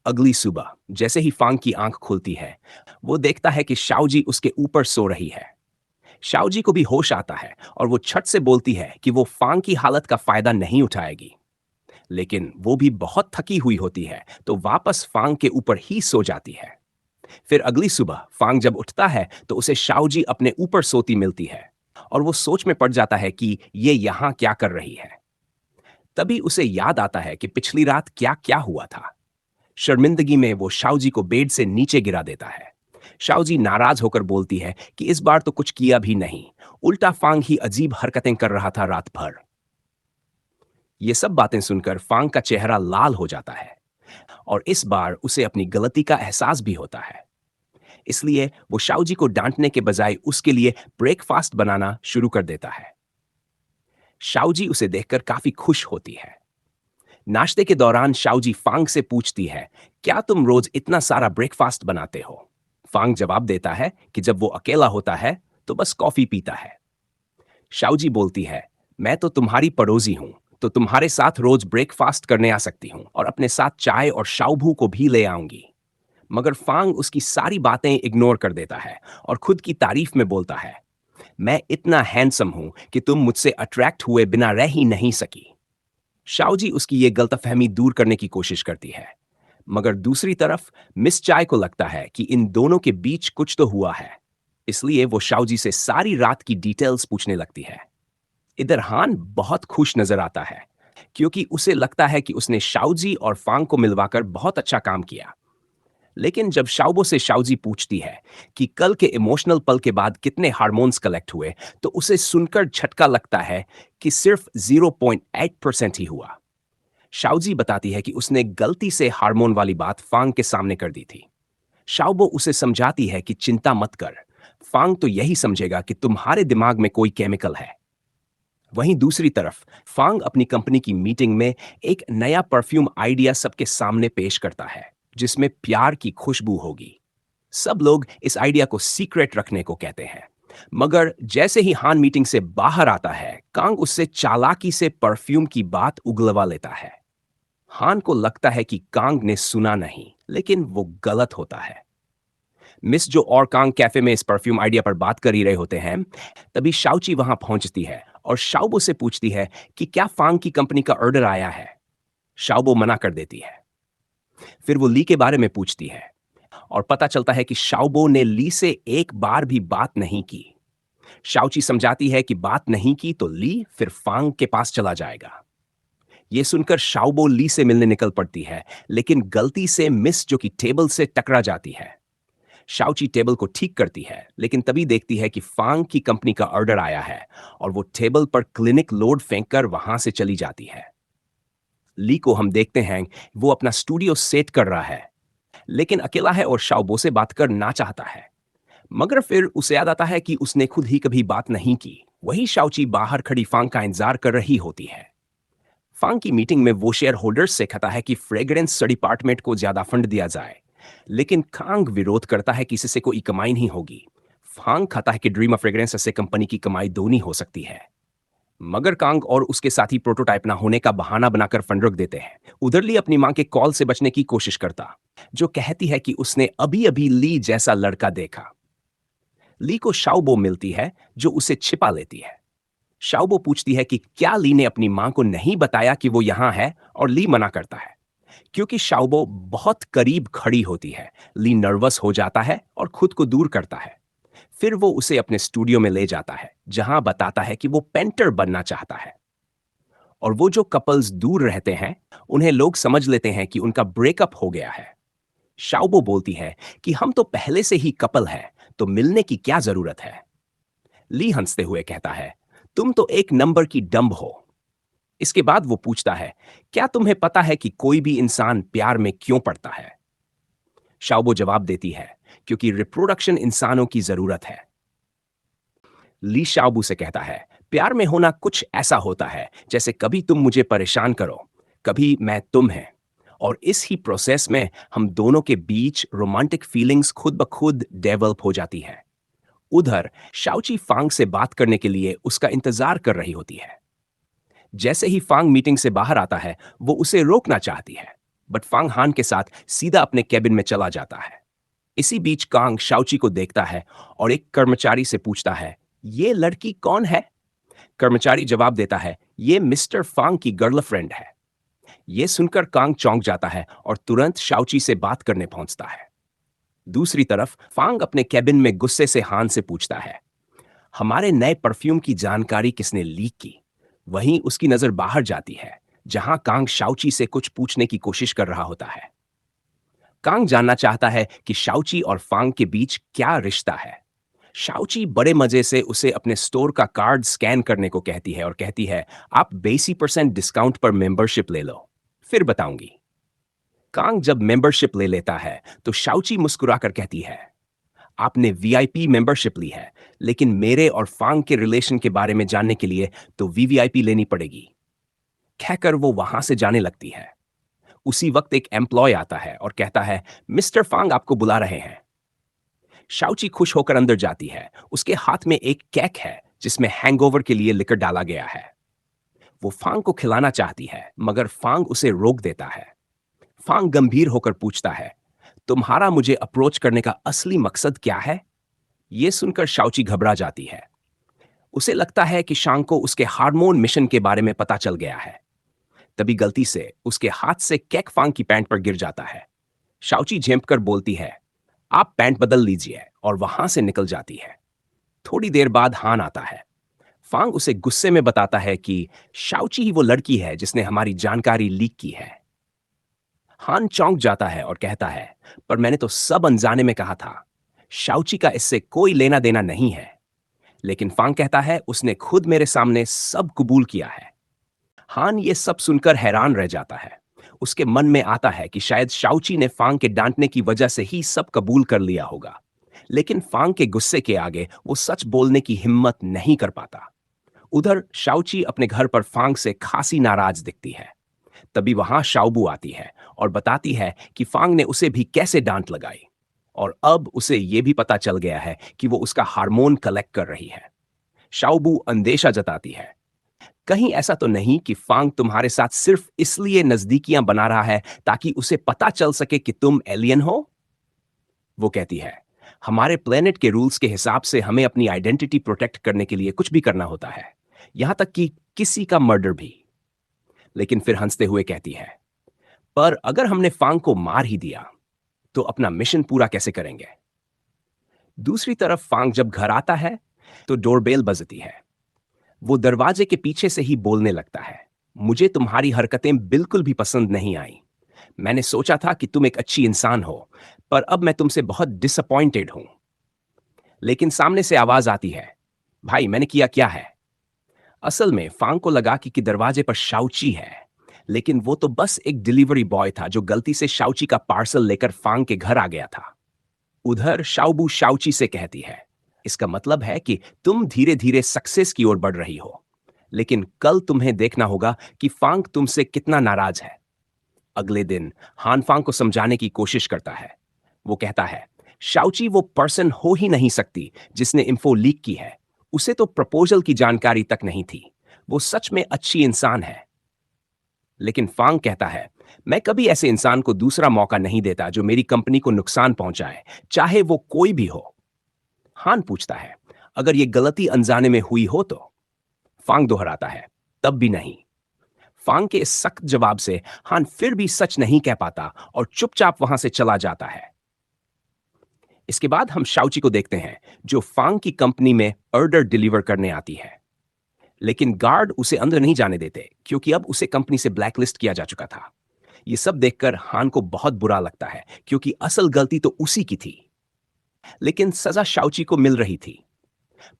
अगली सुबह जैसे ही फांग की आंख खुलती है, वो देखता है कि शाओजी उसके ऊपर सो रही है। शाओजी को भी होश आता है और वो छट से बोलती है कि वो फांग की हालत का फायदा नहीं उठाएगी। लेकिन वो भी बहुत थकी हुई होती है, तो वापस फांग के ऊपर ही सो जाती है। फिर अगली सुबह फांग जब उठता है तो उसे शाओजी अपने ऊपर सोती मिलती है और वो सोच में पड़ जाता है कि ये यहाँ क्या कर रही है। तभी उसे याद आता है कि पिछली रात क्या क्या हुआ था। शर्मिंदगी में वो शाओजी को बेड से नीचे गिरा देता है। शाओजी नाराज होकर बोलती है कि इस बार तो कुछ किया भी नहीं, उल्टा फांग ही अजीब हरकतें कर रहा था रात भर। ये सब बातें सुनकर फांग का चेहरा लाल हो जाता है और इस बार उसे अपनी गलती का एहसास भी होता है। इसलिए वो शाओजी को डांटने के बजाय उसके लिए ब्रेकफास्ट बनाना शुरू कर देता है। शाओजी उसे देखकर काफी खुश होती है। नाश्ते के दौरान शाओजी फांग से पूछती है, क्या तुम रोज इतना सारा ब्रेकफास्ट बनाते हो? फांग जवाब देता है कि जब वो अकेला होता है तो बस कॉफी पीता है। शाओजी बोलती है, मैं तो तुम्हारी पड़ोसी हूं, तो तुम्हारे साथ रोज ब्रेकफास्ट करने आ सकती हूं और अपने साथ चाय और शाओभू को भी ले आऊंगी। मगर फांग उसकी सारी बातें इग्नोर कर देता है और खुद की तारीफ में बोलता है, मैं इतना हैंडसम हूं कि तुम मुझसे अट्रैक्ट हुए बिना रह ही नहीं सकी। शाओजी उसकी ये गलतफहमी दूर करने की कोशिश करती है, मगर दूसरी तरफ मिस चाय को लगता है कि इन दोनों के बीच कुछ तो हुआ है। इसलिए वो शाओजी से सारी रात की डिटेल्स पूछने लगती है। इधर हान बहुत खुश नजर आता है, क्योंकि उसे लगता है कि उसने शाओजी और फांग को मिलवाकर बहुत अच्छा काम किया। लेकिन जब शाओबो से शाओजी पूछती है कि कल के इमोशनल पल के बाद कितने हार्मोन्स कलेक्ट हुए, तो उसे सुनकर झटका लगता है कि सिर्फ 0.8% ही हुआ। शाओजी बताती है कि उसने गलती से हार्मोन वाली बात फांग के सामने कर दी थी। शाओबो उसे समझाती है कि चिंता मत कर, फांग तो यही समझेगा कि तुम्हारे दिमाग में कोई केमिकल है। वहीं दूसरी तरफ फांग अपनी कंपनी की मीटिंग में एक नया परफ्यूम आइडिया सबके सामने पेश करता है, जिसमें प्यार की खुशबू होगी। सब लोग इस आइडिया को सीक्रेट रखने को कहते हैं, मगर जैसे ही हान मीटिंग से बाहर आता है, कांग उससे चालाकी से परफ्यूम की बात उगलवा लेता है। हान को लगता है कि कांग ने सुना नहीं, लेकिन वो गलत होता है। मिस जो और कांग कैफे में इस परफ्यूम आइडिया पर बात कर ही रहे होते हैं, तभी शाओची वहां पहुंचती है और शाओबो से पूछती है कि क्या फांग की कंपनी का ऑर्डर आया है। शाओबो मना कर देती है। फिर वो ली के बारे में पूछती है और पता चलता है कि शाओबो ने ली से एक बार भी बात नहीं की। शाओची समझाती है कि बात नहीं की तो ली फिर फांग के पास चला जाएगा। ये सुनकर शाओबो ली से मिलने निकल पड़ती है, लेकिन गलती से मिस जो कि टेबल से टकरा जाती है। शाओची टेबल को ठीक करती है, लेकिन तभी देखती है कि फांग की कंपनी का ऑर्डर आया है और वो टेबल पर क्लिनिक लोड फेंककर वहां से चली जाती है। ली को हम देखते हैं वो अपना स्टूडियो सेट कर रहा है, लेकिन अकेला है और शाओबो से बात करना चाहता है। मगर फिर उसे याद आता है कि उसने खुद ही कभी बात नहीं की। वही शाओची बाहर खड़ी फांग का इंतजार कर रही होती है। फांग की मीटिंग में वो शेयर होल्डर्स से कहता है कि फ्रेग्रेंस डिपार्टमेंट को ज्यादा फंड दिया जाए, लेकिन कांग विरोध करता है कि इससे कोई कमाई नहीं होगी। फांग खाता है कि ड्रीम ऑफ फ्रेग्रेंस से कंपनी की कमाई दोगुनी हो सकती है। मगर कांग और उसके साथी प्रोटोटाइप ना होने का बहाना बनाकर फंड रोक देते हैं। उधर ली अपनी मां के कॉल से बचने की कोशिश करता, जो कहती है कि उसने अभी अभी ली जैसा लड़का देखा। ली को शाओबो मिलती है, जो उसे छिपा लेती है। शाओबो पूछती है कि क्या ली ने अपनी मां को नहीं बताया कि वो यहां है, और ली मना करता है। क्योंकि शाओबो बहुत करीब खड़ी होती है, ली नर्वस हो जाता है और खुद को दूर करता है। फिर वो उसे अपने स्टूडियो में ले जाता है, जहां बताता है कि वो पेंटर बनना चाहता है। और वो जो कपल्स दूर रहते हैं, उन्हें लोग समझ लेते हैं कि उनका ब्रेकअप हो गया है। शाओबो बोलती है कि हम तो पहले से ही कपल हैं, तो मिलने की क्या जरूरत है। ली हंसते हुए कहता है, तुम तो एक नंबर की डंब हो। इसके बाद वो पूछता है, क्या तुम्हें पता है कि कोई भी इंसान प्यार में क्यों पड़ता है? शाओबो जवाब देती है, क्योंकि रिप्रोडक्शन इंसानों की जरूरत है। ली शाओबू से कहता है, प्यार में होना कुछ ऐसा होता है जैसे कभी तुम मुझे परेशान करो, कभी मैं तुम है, और इस ही प्रोसेस में हम दोनों के बीच रोमांटिक फीलिंग्स खुद ब खुद डेवलप हो जाती है। उधर शाओची फांग से बात करने के लिए उसका इंतजार कर रही होती है। जैसे ही फांग मीटिंग से बाहर आता है, वो उसे रोकना चाहती है, बट फांग हान के साथ सीधा अपने केबिन में चला जाता है। इसी बीच कांग शाओची को देखता है और एक कर्मचारी से पूछता है, ये लड़की कौन है? कर्मचारी जवाब देता है, ये मिस्टर फांग की गर्लफ्रेंड है। ये सुनकर कांग चौंक जाता है और तुरंत शाओची से बात करने पहुंचता है। दूसरी तरफ फांग अपने केबिन में गुस्से से हान से पूछता है, हमारे नए परफ्यूम की जानकारी किसने लीक की? वहीं उसकी नजर बाहर जाती है, जहां कांग शाओची से कुछ पूछने की कोशिश कर रहा होता है। कांग जानना चाहता है कि शाओची और फांग के बीच क्या रिश्ता है। शाओची बड़े मजे से उसे अपने स्टोर का कार्ड स्कैन करने को कहती है और कहती है, आप 80% डिस्काउंट पर मेंबरशिप ले लो, फिर बताऊंगी। कांग जब मेंबरशिप ले लेता है तो शाओची मुस्कुराकर कहती है, आपने वीआईपी मेंबरशिप ली है, लेकिन मेरे और फांग के रिलेशन के बारे में जानने के लिए तो वीवीआईपी लेनी पड़ेगी। कहकर वो वहां से जाने लगती है। उसी वक्त एक एम्प्लॉय आता है और कहता है, मिस्टर फांग आपको बुला रहे हैं। शाओची खुश होकर अंदर जाती है। उसके हाथ में एक केक है जिसमें हैंगओवर के लिए लिकर डाला गया है। वो फांग को खिलाना चाहती है, मगर फांग उसे रोक देता है। फांग गंभीर होकर पूछता है, तुम्हारा मुझे अप्रोच करने का असली मकसद क्या है? यह सुनकर शाओची घबरा जाती है। उसे लगता है कि शांग को उसके हार्मोन मिशन के बारे में पता चल गया है। तभी गलती से उसके हाथ से केक फांग की पैंट पर गिर जाता है। शाओची झेंप कर बोलती है, आप पैंट बदल लीजिए, और वहां से निकल जाती है। थोड़ी देर बाद हान आता है। फांग उसे गुस्से में बताता है कि शाओची ही वो लड़की है जिसने हमारी जानकारी लीक की है। हान चौंक जाता है और कहता है, पर मैंने तो सब अनजाने में कहा था। शाओची का इससे कोई लेना देना नहीं है। लेकिन फांग कहता है, उसने खुद मेरे सामने सब कबूल किया है। हान ये सब सुनकर हैरान रह जाता है। उसके मन में आता है कि शायद शाओची ने फांग के डांटने की वजह से ही सब कबूल कर लिया होगा। लेकिन फांग के गुस्से के आगे वो सच बोलने की हिम्मत नहीं कर पाता। उधर शाओची अपने घर पर फांग से खासी नाराज दिखती है। तभी वहां शाओबू आती है और बताती है कि फांग ने उसे भी कैसे डांट लगाई, और अब उसे यह भी पता चल गया है कि वो उसका हार्मोन कलेक्ट कर रही है। शाओबू अंदेशा जताती है, कहीं ऐसा तो नहीं कि फांग तुम्हारे साथ सिर्फ इसलिए नजदीकियां बना रहा है ताकि उसे पता चल सके कि तुम एलियन हो? वो कहती है, हमारे प्लेनेट के रूल्स के हिसाब से हमें अपनी आइडेंटिटी प्रोटेक्ट करने के लिए कुछ भी करना होता है, यहां तक कि किसी का मर्डर भी। लेकिन फिर हंसते हुए कहती है, पर अगर हमने फांग को मार ही दिया तो अपना मिशन पूरा कैसे करेंगे? दूसरी तरफ फांग जब घर आता है तो डोरबेल बजती है। वो दरवाजे के पीछे से ही बोलने लगता है, मुझे तुम्हारी हरकतें बिल्कुल भी पसंद नहीं आई। मैंने सोचा था कि तुम एक अच्छी इंसान हो, पर अब मैं तुमसे बहुत डिसअपॉइंटेड हूं। लेकिन सामने से आवाज आती है, भाई मैंने किया क्या है? असल में फांग को लगा कि दरवाजे पर शाओची है, लेकिन वो तो बस एक डिलीवरी बॉय था जो गलती से शाओची का पार्सल लेकर फांग के घर आ गया था। उधर शाओबू शाओची से कहती है, इसका मतलब है कि तुम धीरे धीरे सक्सेस की ओर बढ़ रही हो, लेकिन कल तुम्हें देखना होगा कि फांग तुमसे कितना नाराज है। अगले दिन हान फांग को समझाने की कोशिश करता है। वो कहता है, शाओची वो पर्सन हो ही नहीं सकती जिसने इंफो लीक की है। उसे तो प्रपोजल की जानकारी तक नहीं थी। वो सच में अच्छी इंसान है। लेकिन फांग कहता है, मैं कभी ऐसे इंसान को दूसरा मौका नहीं देता जो मेरी कंपनी को नुकसान पहुंचाए, चाहे वो कोई भी हो। हान पूछता है, अगर ये गलती अनजाने में हुई हो तो? फांग दोहराता है, तब भी नहीं। फांग के इस सख्त जवाब से हान फिर भी सच नहीं कह पाता और चुपचाप वहां से चला जाता है। इसके बाद हम शाओची को देखते हैं, जो फांग की कंपनी में ऑर्डर डिलीवर करने आती है। लेकिन गार्ड उसे अंदर नहीं जाने देते क्योंकि अब उसे कंपनी से ब्लैकलिस्ट किया जा चुका था। ये सब देखकर हान को बहुत बुरा लगता है क्योंकि असल गलती तो उसी की थी। लेकिन सजा शाओची को मिल रही थी।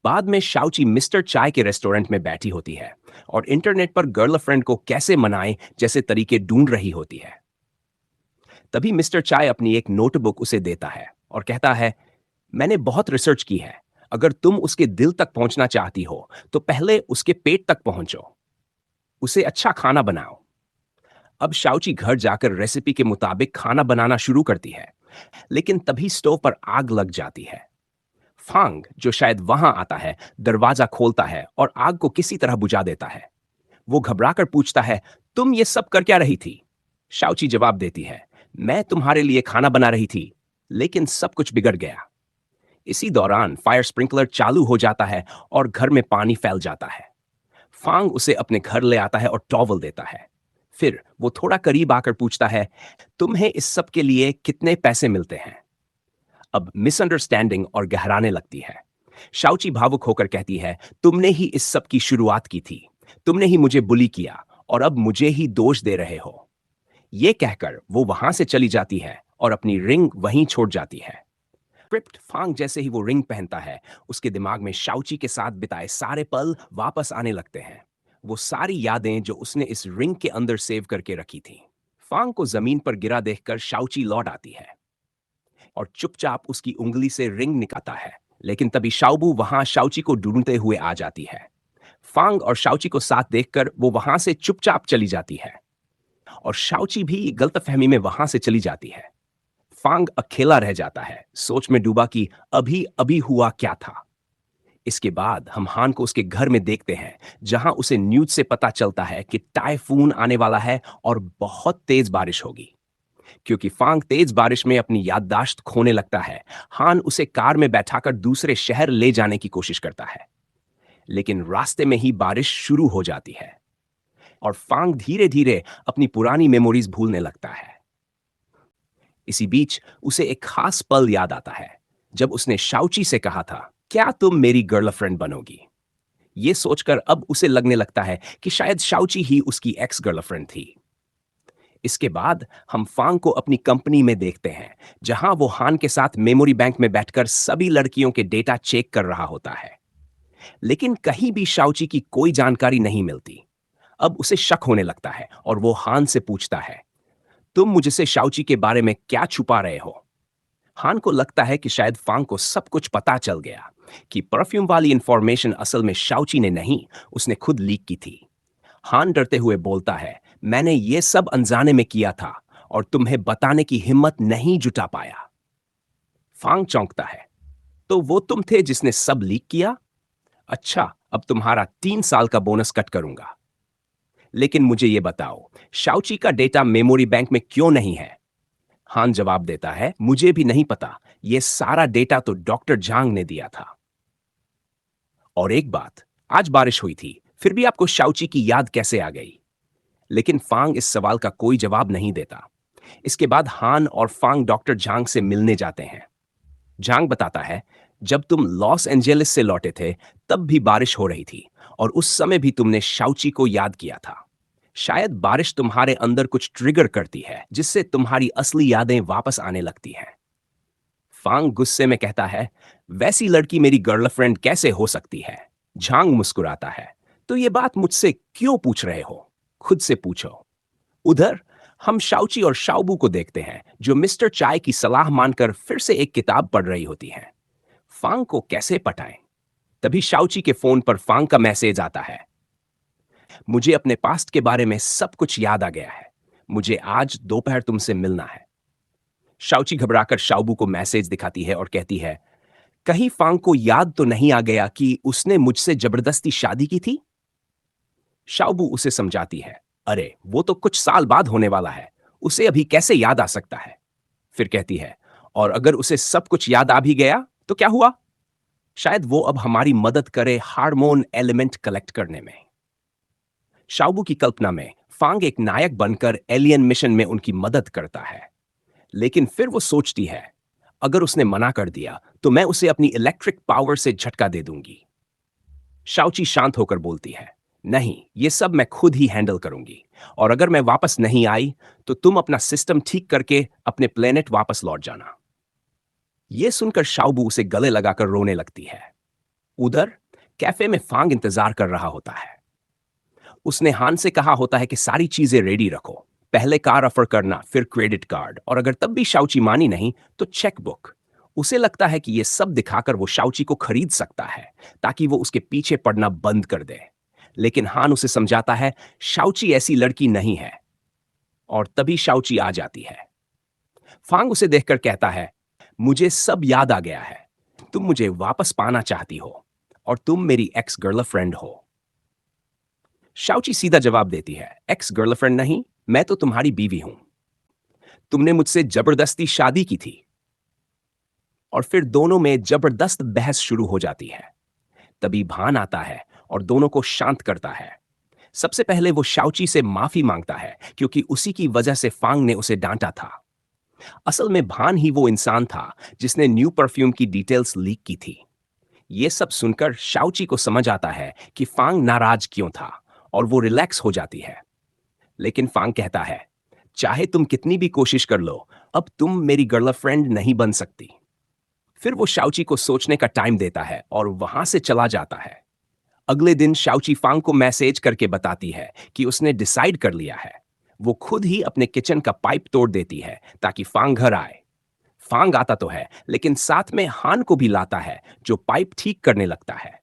बाद में शाओची मिस्टर चाय के रेस्टोरेंट में बैठी होती है और इंटरनेट पर गर्लफ्रेंड को कैसे मनाए जैसे तरीके ढूंढ रही होती है। तभी मिस्टर चाय अपनी एक नोटबुक उसे देता है और कहता है, मैंने बहुत रिसर्च की है। अगर तुम उसके दिल तक पहुंचना चाहती हो तो पहले उसके पेट तक पहुंचो, उसे अच्छा खाना बनाओ। अब शाओची घर जाकर रेसिपी के मुताबिक खाना बनाना शुरू करती है, लेकिन तभी स्टोव पर आग लग जाती है। फांग, जो शायद वहां आता है, दरवाजा खोलता है और आग को किसी तरह बुझा देता है। वो घबराकर पूछता है, तुम ये सब कर क्या रही थी? शाओची जवाब देती है, मैं तुम्हारे लिए खाना बना रही थी, लेकिन सब कुछ बिगड़ गया। इसी दौरान फायर स्प्रिंकलर चालू हो जाता है और घर में पानी फैल जाता है। फांग उसे अपने घर ले आता है और टॉवल देता है। फिर वो थोड़ा करीब आकर पूछता है, तुम्हें इस सब के लिए कितने पैसे मिलते हैं? अब मिसअंडरस्टैंडिंग और गहराने लगती है। शाओची भावुक होकर कहती है, तुमने ही इस सब की शुरुआत की थी, तुमने ही मुझे बुली किया और अब मुझे ही दोष दे रहे हो। ये कहकर वो वहां से चली जाती है और अपनी रिंग वहीं छोड़ जाती है। क्रिप्ट फांग जैसे ही वो रिंग पहनता है, उसके दिमाग में शाओची के साथ बिताए सारे पल वापस आने लगते हैं। वो सारी यादें जो उसने इस रिंग के अंदर सेव करके रखी थी। फांग को जमीन पर गिरा देखकर शाओची लौट आती है और चुपचाप उसकी उंगली से रिंग निकालता है। लेकिन तभी शाओबू वहां शाओची को ढूंढते हुए आ जाती है। फांग और शाओची को साथ देखकर वो वहां से चुपचाप चली जाती है और शाओची भी गलतफहमी में वहां से चली जाती है। फांग अकेला रह जाता है, सोच में डूबा कि अभी अभी हुआ क्या था। इसके बाद हम हान को उसके घर में देखते हैं, जहां उसे न्यूज से पता चलता है कि टाइफून आने वाला है और बहुत तेज बारिश होगी। क्योंकि फांग तेज बारिश में अपनी याददाश्त खोने लगता है, हान उसे कार में बैठाकर दूसरे शहर ले जाने की कोशिश करता है। लेकिन रास्ते में ही बारिश शुरू हो जाती है और फांग धीरे धीरे अपनी पुरानी मेमोरीज भूलने लगता है। इसी बीच उसे एक खास पल याद आता है, जब उसने शाओची से कहा था, क्या तुम मेरी गर्लफ्रेंड बनोगी? ये सोचकर अब उसे लगने लगता है कि शायद शाओची ही उसकी एक्स गर्लफ्रेंड थी। इसके बाद हम फांग को अपनी कंपनी में देखते हैं, जहां वो हान के साथ मेमोरी बैंक में बैठकर सभी लड़कियों के डेटा चेक कर रहा होता है। लेकिन कहीं भी शाओची की कोई जानकारी नहीं मिलती। अब उसे शक होने लगता है और वो हान से पूछता है, तुम मुझसे शाओची के बारे में क्या छुपा रहे हो? हान को लगता है कि शायद फांग को सब कुछ पता चल गया कि परफ्यूम वाली इंफॉर्मेशन असल में शाओची ने नहीं, उसने खुद लीक की थी। हान डरते हुए बोलता है, मैंने ये सब अनजाने में किया था और तुम्हें बताने की हिम्मत नहीं जुटा पाया। फांग चौंकता है, तो वो तुम थे जिसने सब लीक किया? अच्छा, अब तुम्हारा 3 साल का बोनस कट करूंगा। लेकिन मुझे ये बताओ, शाओची का डेटा मेमोरी बैंक में क्यों नहीं है? हान जवाब देता है, मुझे भी नहीं पता, ये सारा डेटा तो डॉक्टर झांग ने दिया था। और एक बात, आज बारिश हुई थी, फिर भी आपको शाओची की याद कैसे आ गई? लेकिन फांग इस सवाल का कोई जवाब नहीं देता। इसके बाद हान और फांग डॉक्टर झांग से मिलने जाते हैं। झांग बताता है, जब तुम लॉस एंजेलिस से लौटे थे, तब भी बारिश हो रही थी और उस समय भी तुमने शाओची को याद किया था। शायद बारिश तुम्हारे अंदर कुछ ट्रिगर करती है, जिससे तुम्हारी असली यादें वापस आने लगती हैं। फांग गुस्से में कहता है, वैसी लड़की मेरी गर्लफ्रेंड कैसे हो सकती है? झांग मुस्कुराता है, तो ये बात मुझसे क्यों पूछ रहे हो? खुद से पूछो। उधर हम शाओची और शाओबू को देखते हैं, जो मिस्टर चाय की सलाह मानकर फिर से एक किताब पढ़ रही होती हैं। फांग को कैसे पटाएं? तभी शाओची के फोन पर फांग का मैसेज आता है, मुझे अपने पास्ट के बारे में सब कुछ याद आ गया है, मुझे आज दोपहर तुमसे मिलना है। शाओची घबराकर शाओबू को मैसेज दिखाती है और कहती है, कहीं फांग को याद तो नहीं आ गया कि उसने मुझसे जबरदस्ती शादी की थी? शाओबू उसे समझाती है, अरे वो तो कुछ साल बाद होने वाला है, उसे अभी कैसे याद आ सकता है? फिर कहती है, और अगर उसे सब कुछ याद आ भी गया तो क्या हुआ? शायद वो अब हमारी मदद करे हार्मोन एलिमेंट कलेक्ट करने में। शाओबू की कल्पना में फांग एक नायक बनकर एलियन मिशन में उनकी मदद करता है। लेकिन फिर वो सोचती है, अगर उसने मना कर दिया तो मैं उसे अपनी इलेक्ट्रिक पावर से झटका दे दूंगी। शाओची शांत होकर बोलती है, नहीं, ये सब मैं खुद ही हैंडल करूंगी, और अगर मैं वापस नहीं आई तो तुम अपना सिस्टम ठीक करके अपने प्लेनेट वापस लौट जाना। यह सुनकर शाओबू उसे गले लगाकर रोने लगती है। उधर कैफे में फांग इंतजार कर रहा होता है। उसने हान से कहा होता है कि सारी चीजें रेडी रखो, पहले कार ऑफर करना, फिर क्रेडिट कार्ड, और अगर तब भी शाओची मानी नहीं तो चेक बुक। उसे लगता है कि यह सब दिखाकर वो शाओची को खरीद सकता है, ताकि वो उसके पीछे पड़ना बंद कर दे। लेकिन हान उसे समझाता है, शाओची ऐसी लड़की नहीं है। और तभी शाओची आ जाती है। फांग उसे देखकर कहता है, मुझे सब याद आ गया है, तुम मुझे वापस पाना चाहती हो और तुम मेरी एक्स गर्लफ्रेंड हो। शाओची सीधा जवाब देती है, एक्स गर्लफ्रेंड नहीं, मैं तो तुम्हारी बीवी हूं। तुमने मुझसे जबरदस्ती शादी की थी। और फिर दोनों में जबरदस्त बहस शुरू हो जाती है। तभी भान आता है और दोनों को शांत करता है। सबसे पहले वो शाओची से माफी मांगता है क्योंकि उसी की वजह से फांग ने उसे डांटा था। असल में भान ही वो इंसान था जिसने न्यू परफ्यूम की डिटेल्स लीक की थी। ये सब सुनकर शाओची को समझ आता है कि फांग नाराज क्यों था और वो रिलैक्स हो जाती है। लेकिन फांग कहता है, चाहे तुम कितनी भी कोशिश कर लो, अब तुम मेरी गर्लफ्रेंड नहीं बन सकती। फिर वो शाओची को सोचने का टाइम देता है और वहां से चला जाता है। अगले दिन शाओची फांग को मैसेज करके बताती है कि उसने डिसाइड कर लिया है। वो खुद ही अपने किचन का पाइप तोड़ देती है ताकि फांग घर आए। फांग आता तो है लेकिन साथ में हान को भी लाता है जो पाइप ठीक करने लगता है।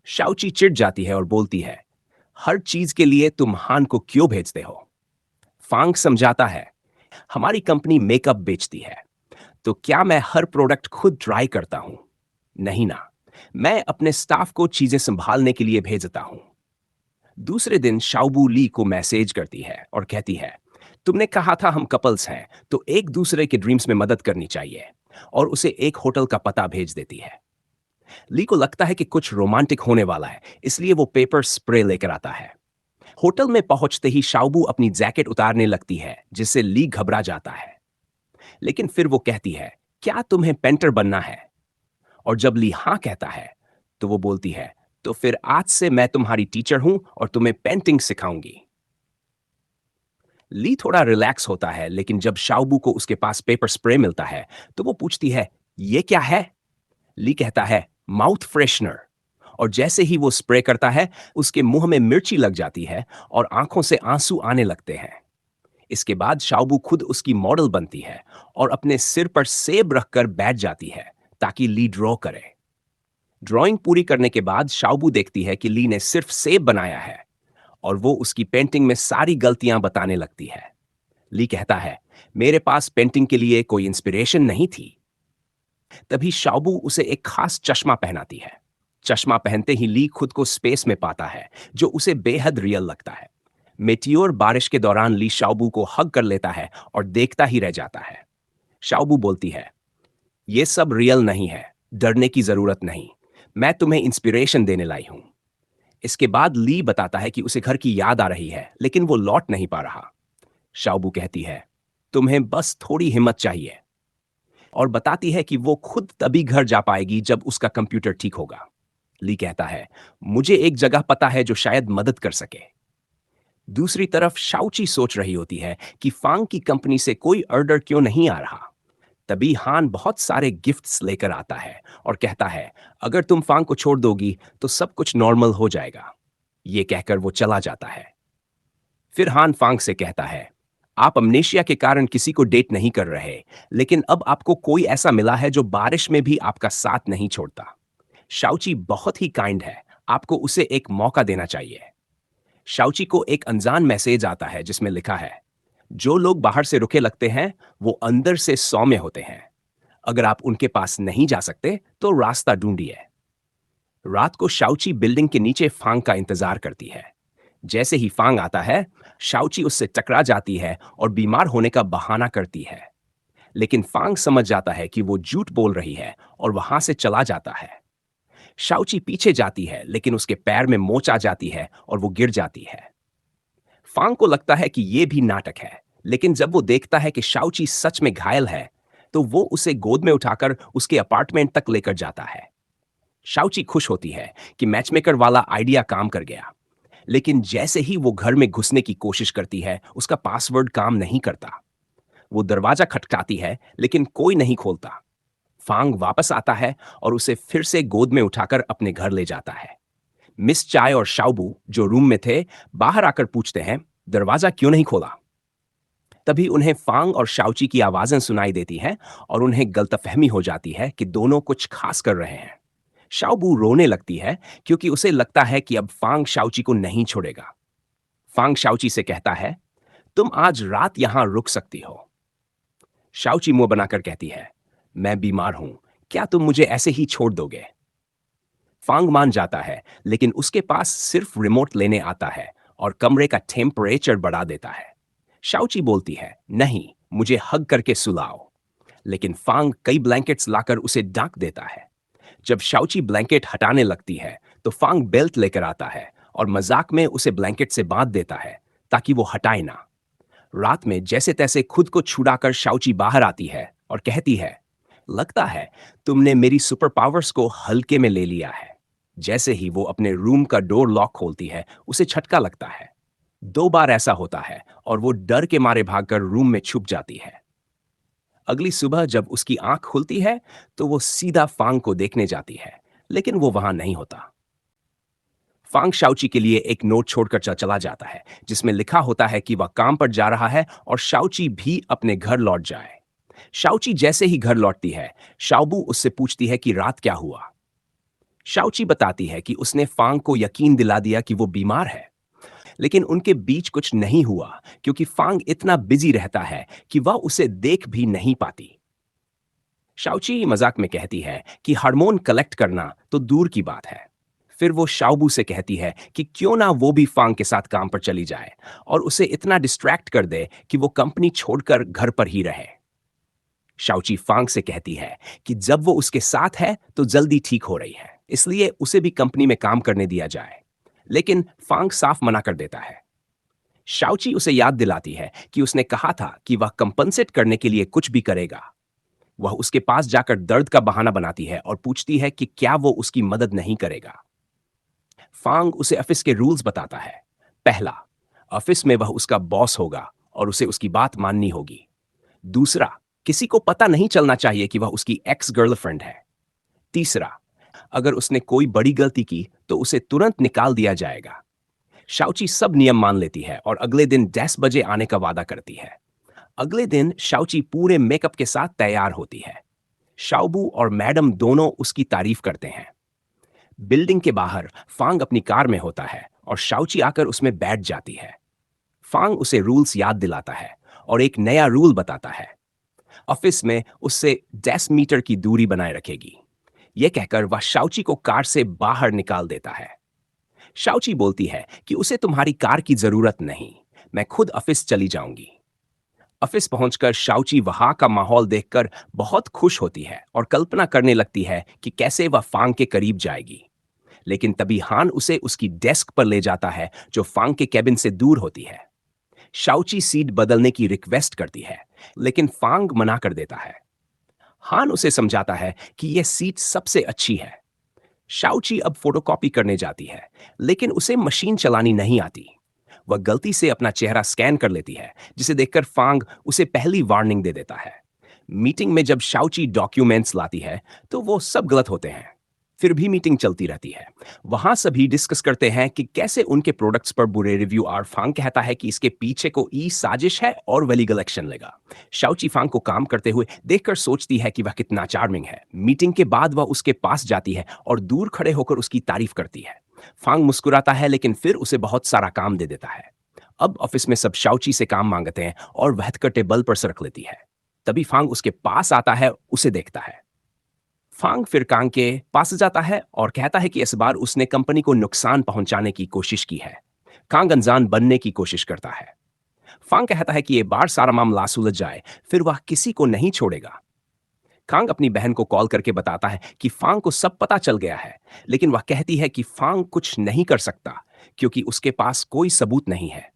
शाओची चिढ़ जाती है और बोलती है, हर चीज के लिए तुम हान को क्यों भेजते हो? फांग समझाता है, हमारी कंपनी मेकअप बेचती है, तो क्या मैं हर प्रोडक्ट खुद ट्राई करता हूं? नहीं ना, मैं अपने स्टाफ को चीजें संभालने के लिए भेजता हूं। दूसरे दिन शाओबू ली को मैसेज करती है और कहती है, तुमने कहा था हम कपल्स हैं तो एक दूसरे के ड्रीम्स में मदद करनी चाहिए, और उसे एक होटल का पता भेज देती है। ली को लगता है कि कुछ रोमांटिक होने वाला है, इसलिए वो पेपर स्प्रे लेकर आता है। होटल में पहुंचते ही शाओबू अपनी जैकेट उतारने लगती है जिससे ली घबरा जाता है। लेकिन फिर वो कहती है, क्या तुम्हें पेंटर बनना है? और जब ली हाँ कहता है तो वो बोलती है, तो फिर आज से मैं तुम्हारी टीचर हूं और तुम्हें पेंटिंग सिखाऊंगी। ली थोड़ा रिलैक्स होता है, लेकिन जब शाओबू को उसके पास पेपर स्प्रे मिलता है तो वो पूछती है, ये क्या है? ली कहता है, माउथ फ्रेशनर। और जैसे ही वो स्प्रे करता है उसके मुंह में मिर्ची लग जाती है और आंखों से आंसू आने लगते हैं। इसके बाद शाओबू खुद उसकी मॉडल बनती है और अपने सिर पर सेब रखकर बैठ जाती है ताकि ली ड्रॉ करे। ड्राइंग पूरी करने के बाद शाओबू देखती है कि ली ने सिर्फ सेब बनाया है और वो उसकी पेंटिंग में सारी गलतियां बताने लगती है। ली कहता है, मेरे पास पेंटिंग के लिए कोई इंस्पिरेशन नहीं थी। तभी शाओबू उसे एक खास चश्मा पहनाती है। चश्मा पहनते ही ली खुद को स्पेस में पाता है जो उसे बेहद रियल लगता है। मेटियोर बारिश के दौरान ली शाओबू को हग कर लेता है और देखता ही रह जाता है। शाओबू बोलती है, ये सब रियल नहीं है, डरने की जरूरत नहीं, मैं तुम्हें इंस्पिरेशन देने लाई हूं। इसके बाद ली बताता है कि उसे घर की याद आ रही है लेकिन वो लौट नहीं पा रहा। शाओबू कहती है, तुम्हें बस थोड़ी हिम्मत चाहिए, और बताती है कि वो खुद तभी घर जा पाएगी जब उसका कंप्यूटर ठीक होगा। ली कहता है, मुझे एक जगह पता है जो शायद मदद कर सके। दूसरी तरफ शाओची सोच रही होती है कि फांग की कंपनी से कोई ऑर्डर क्यों नहीं आ रहा। तभी हान बहुत सारे गिफ्ट्स लेकर आता है और कहता है, अगर तुम फांग को छोड़ दोगी तो सब कुछ नॉर्मल हो जाएगा। ये कहकर वो चला जाता है। फिर हान फांग से कहता है, आप अमनेशिया के कारण किसी को डेट नहीं कर रहे, लेकिन अब आपको कोई ऐसा मिला है जो बारिश में भी आपका साथ नहीं छोड़ता। शाओची बहुत ही काइंड है, आपको उसे एक मौका देना चाहिए। शाओची को एक अनजान मैसेज आता है जिसमें लिखा है, जो लोग बाहर से रुखे लगते हैं वो अंदर से सौम्य होते हैं। अगर आप उनके पास नहीं जा सकते तो रास्ता ढूंढिए। रात को शाओची बिल्डिंग के नीचे फांग का इंतजार करती है। जैसे ही फांग आता है शाओची उससे टकरा जाती है और बीमार होने का बहाना करती है। लेकिन फांग समझ जाता है कि वो झूठ बोल रही है और वहां से चला जाता है। शाओची पीछे जाती है लेकिन उसके पैर में मोच आ जाती है और वो गिर जाती है। फांग को लगता है कि ये भी नाटक है, लेकिन जब वो देखता है कि शाओची सच में घायल है तो वो उसे गोद में उठाकर उसके अपार्टमेंट तक लेकर जाता है। शाओची खुश होती है कि मैचमेकर वाला आइडिया काम कर गया। लेकिन जैसे ही वो घर में घुसने की कोशिश करती है उसका पासवर्ड काम नहीं करता। वो दरवाजा खटखटाती है लेकिन कोई नहीं खोलता। फांग वापस आता है और उसे फिर से गोद में उठाकर अपने घर ले जाता है। मिस चाय और शाओबू जो रूम में थे बाहर आकर पूछते हैं, दरवाजा क्यों नहीं खोला? तभी उन्हें फांग और शाओची की आवाजें सुनाई देती हैं और उन्हें गलतफहमी हो जाती है कि दोनों कुछ खास कर रहे हैं। शाओबू रोने लगती है क्योंकि उसे लगता है कि अब फांग शाओची को नहीं छोड़ेगा। फांग शाओची से कहता है, तुम आज रात यहां रुक सकती हो। शाओची मुंह बनाकर कहती है, मैं बीमार हूं, क्या तुम मुझे ऐसे ही छोड़ दोगे? फांग मान जाता है लेकिन उसके पास सिर्फ रिमोट लेने आता है और कमरे का टेम्परेचर बढ़ा देता है। शाओची बोलती है, नहीं, मुझे हग करके सुलाओ। लेकिन फांग कई ब्लैंकेट्स लाकर उसे डांट देता है। जब शाओची ब्लैंकेट हटाने लगती है तो फांग बेल्ट लेकर आता है और मजाक में उसे ब्लैंकेट से बांध देता है ताकि वो हटाए ना। रात में जैसे तैसे खुद को छुड़ाकर शाओची बाहर आती है और कहती है, लगता है तुमने मेरी सुपर पावर्स को हल्के में ले लिया है। जैसे ही वो अपने रूम का डोर लॉक खोलती है उसे झटका लगता है। 2 बार ऐसा होता है और वो डर के मारे भागकर रूम में छुप जाती है। अगली सुबह जब उसकी आंख खुलती है तो वो सीधा फांग को देखने जाती है, लेकिन वो वहां नहीं होता। फांग शाओची के लिए एक नोट छोड़कर चला जाता है जिसमें लिखा होता है कि वह काम पर जा रहा है और शाओची भी अपने घर लौट जाए। शाओची जैसे ही घर लौटती है, शाओबू उससे पूछती है कि रात क्या हुआ। शाओची बताती है कि उसने फांग को यकीन दिला दिया कि वो बीमार है, लेकिन उनके बीच कुछ नहीं हुआ क्योंकि फांग इतना बिजी रहता है कि वह उसे देख भी नहीं पाती। शाओची मजाक में कहती है कि हार्मोन कलेक्ट करना तो दूर की बात है। फिर वो शाओबू से कहती है कि क्यों ना वो भी फांग के साथ काम पर चली जाए और उसे इतना डिस्ट्रैक्ट कर दे कि वो कंपनी छोड़कर घर पर ही रहे। शाओची फांग से कहती है कि जब वो उसके साथ है तो जल्दी ठीक हो रही है, इसलिए उसे भी कंपनी में काम करने दिया जाए। लेकिन फांग साफ मना कर देता है। शाओची उसे याद दिलाती है कि उसने कहा था कि वह कंपनसेट करने के लिए कुछ भी करेगा। वह उसके पास जाकर दर्द का बहाना बनाती है और पूछती है कि क्या वो उसकी मदद नहीं करेगा। फांग उसे ऑफिस के रूल्स बताता है। पहला, ऑफिस में वह उसका बॉस होगा और उसे उसकी बात माननी होगी। दूसरा, किसी को पता नहीं चलना चाहिए कि वह उसकी एक्स गर्लफ्रेंड है। तीसरा, अगर उसने कोई बड़ी गलती की तो उसे तुरंत निकाल दिया जाएगा। शाओची सब नियम मान लेती है और अगले दिन 10 बजे आने का वादा करती है। अगले दिन शाओची पूरे मेकअप के साथ तैयार होती है। शाओबू और मैडम दोनों उसकी तारीफ करते हैं। बिल्डिंग के बाहर फांग अपनी कार में होता है और शाओची आकर उसमें बैठ जाती है। फांग उसे रूल्स याद दिलाता है और एक नया रूल बताता है। ऑफिस में उससे 10 मीटर की दूरी बनाए रखेगी। यह कहकर वह शाओची को कार से बाहर निकाल देता है। शाओची बोलती है कि उसे तुम्हारी कार की जरूरत नहीं, मैं खुद ऑफिस चली जाऊंगी। ऑफिस पहुंचकर शाओची वहां का माहौल देखकर बहुत खुश होती है और कल्पना करने लगती है कि कैसे वह फांग के करीब जाएगी। लेकिन तभी हान उसे उसकी डेस्क पर ले जाता है जो फांग के केबिन से दूर होती है। शाओची सीट बदलने की रिक्वेस्ट करती है, लेकिन फांग मना कर देता है। हान उसे समझाता है कि यह सीट सबसे अच्छी है। शाओची अब फोटोकॉपी करने जाती है, लेकिन उसे मशीन चलानी नहीं आती। वह गलती से अपना चेहरा स्कैन कर लेती है, जिसे देखकर फांग उसे पहली वार्निंग दे देता है। मीटिंग में जब शाओची डॉक्यूमेंट्स लाती है तो वो सब गलत होते हैं। फिर भी मीटिंग चलती रहती है। वहां सभी डिस्कस करते हैं कि कैसे उनके प्रोडक्ट्स पर बुरे रिव्यू और फांग कहता है कि इसके पीछे को ई साजिश है और वह लीगल एक्शन लेगा। शाओची फांग को काम करते हुए देखकर सोचती है कि वह कितना चार्मिंग है। मीटिंग के बाद वह उसके पास जाती है और दूर खड़े होकर उसकी तारीफ करती है। फांग मुस्कुराता है, लेकिन फिर उसे बहुत सारा काम दे देता है। अब ऑफिस में सब शाओची से काम मांगते हैं और वह हथकटे बल पर सरक लेती है। तभी फांग उसके पास आता है, उसे देखता है। फांग फिर कांग के पास जाता है और कहता है कि इस बार उसने कंपनी को नुकसान पहुंचाने की कोशिश की है। कांग अनजान बनने की कोशिश करता है। फांग कहता है कि ये बार सारा मामला सुलझ जाए, फिर वह किसी को नहीं छोड़ेगा। कांग अपनी बहन को कॉल करके बताता है कि फांग को सब पता चल गया है, लेकिन वह कहती है कि फांग कुछ नहीं कर सकता क्योंकि उसके पास कोई सबूत नहीं है।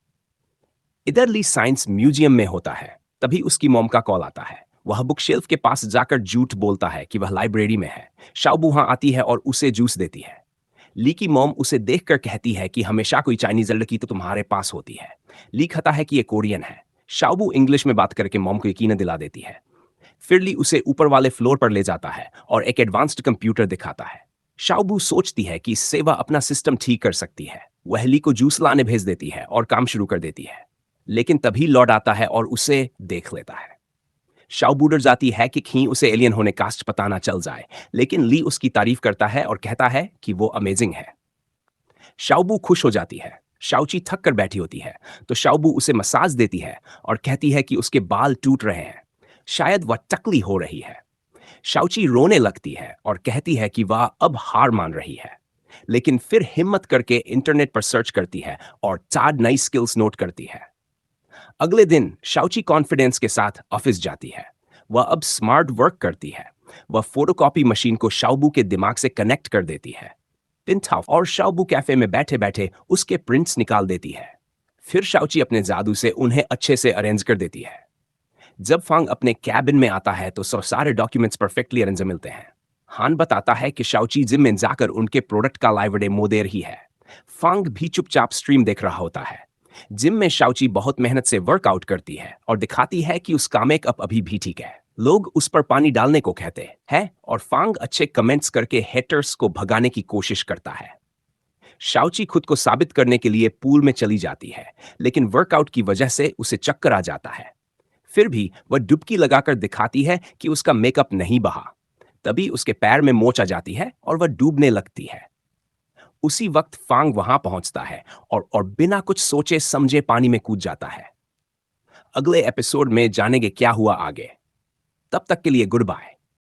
इधर ली साइंस म्यूजियम में होता है, तभी उसकी मॉम का कॉल आता है। वह बुक शेल्फ के पास जाकर झूठ बोलता है कि वह लाइब्रेरी में है। शाओबू वहां आती है और उसे जूस देती है। ली की मॉम उसे देखकर कहती है कि हमेशा कोई चाइनीज लड़की तो तुम्हारे पास होती है। ली कहता है कि ये कोरियन है। शाओबू इंग्लिश में बात करके मॉम को यकीन दिला देती है। फिर ली उसे ऊपर वाले फ्लोर पर ले जाता है और एक एडवांस्ड कंप्यूटर दिखाता है। शाओबू सोचती है कि इससे वह अपना सिस्टम ठीक कर सकती है। वह ली को जूस लाने भेज देती है और काम शुरू कर देती है। लेकिन तभी लॉर्ड आता है और उसे देख लेता है। शाओबू डर जाती है कि कहीं उसे एलियन होने का पता ना चल जाए, लेकिन ली उसकी तारीफ करता है और कहता है कि वो अमेजिंग है। शाओबू खुश हो जाती है। शाओची थक कर बैठी होती है तो शाओबू उसे मसाज देती है और कहती है कि उसके बाल टूट रहे हैं, शायद वह टकली हो रही है। शाओची रोने लगती है और कहती है कि वह अब हार मान रही है, लेकिन फिर हिम्मत करके इंटरनेट पर सर्च करती है और 4 नई स्किल्स नोट करती है। अगले दिन शाओची कॉन्फिडेंस के साथ ऑफिस जाती है। वह अब स्मार्ट वर्क करती है। वह फोटोकॉपी मशीन को शाओबू के दिमाग से कनेक्ट कर देती है। पिंथाओ और शाओबू कैफे में बैठे बैठे उसके प्रिंट्स निकाल देती है। फिर शाओची अपने जादू से उन्हें अच्छे से अरेंज कर देती है। जब फांग अपने कैबिन में आता है तो सारे डॉक्यूमेंट्स परफेक्टली अरेंज मिलते हैं। हान बताता है कि शाओची जिम में जाकर उनके प्रोडक्ट का लाइव डेमो दे रही है। फांग भी चुपचाप स्ट्रीम देख रहा होता है। जिम में शाओची बहुत मेहनत से वर्कआउट करती है और दिखाती है कि उसका मेकअप अभी भी ठीक है। लोग उस पर पानी डालने को कहते हैं और फांग अच्छे कमेंट्स करके हेटर्स को भगाने की कोशिश करता है। शाओची खुद को साबित करने के लिए पूल में चली जाती है, लेकिन वर्कआउट की वजह से उसे चक्कर आ जाता है। फिर भी वह डुबकी लगाकर दिखाती है कि उसका मेकअप नहीं बहा। तभी उसके पैर में मोच आ जाती है और वह डूबने लगती है। उसी वक्त फांग वहां पहुंचता है और बिना कुछ सोचे समझे पानी में कूद जाता है। अगले एपिसोड में जानेंगे क्या हुआ आगे। तब तक के लिए गुड बाय।